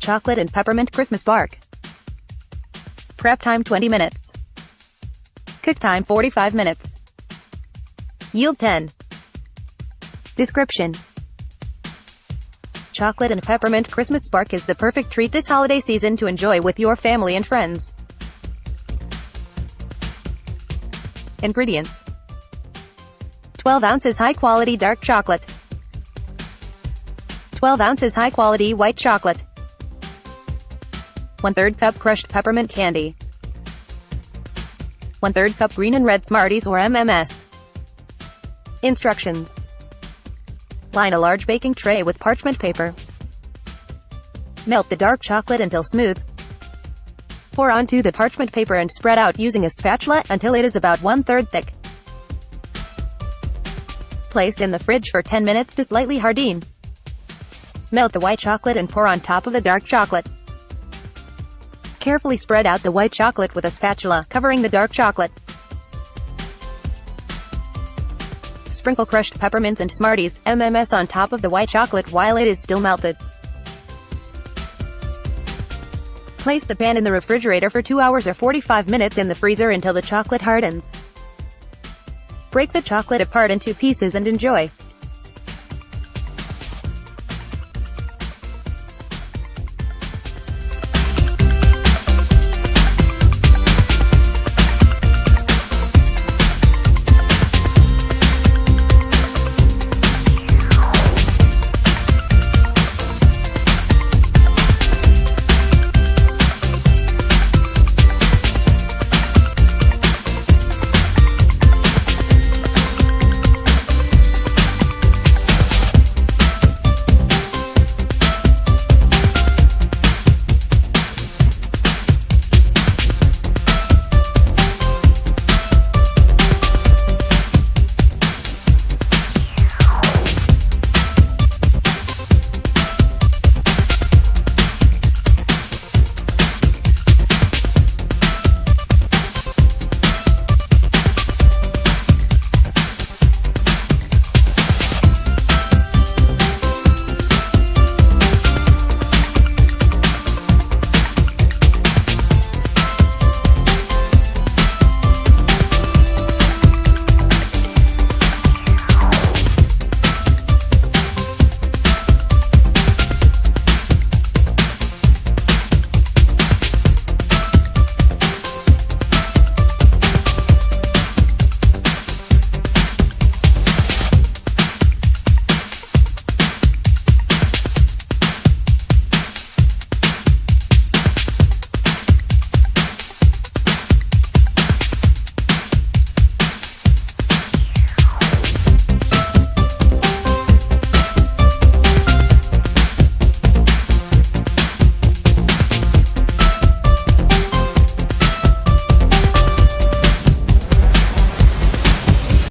chocolate and peppermint Christmas bark. Prep time 20 minutes. Cook time 45 minutes. Yield 10. Description: chocolate and peppermint Christmas bark is the perfect treat this holiday season to enjoy with your family and friends. Ingredients: 12 ounces high-quality dark chocolate, 12 ounces high-quality white chocolate, 1/3 cup crushed peppermint candy, 1/3 cup green and red Smarties or MMS. Instructions: line a large baking tray with parchment paper. Melt the dark chocolate until smooth. Pour onto the parchment paper and spread out using a spatula until it is about 1/3 thick. Place in the fridge for 10 minutes to slightly harden. Melt the white chocolate and pour on top of the dark chocolate. Carefully spread out the white chocolate with a spatula, covering the dark chocolate. Sprinkle crushed peppermints and Smarties, MMS on top of the white chocolate while it is still melted. Place the pan in the refrigerator for 2 hours or 45 minutes in the freezer until the chocolate hardens. Break the chocolate apart into pieces and enjoy.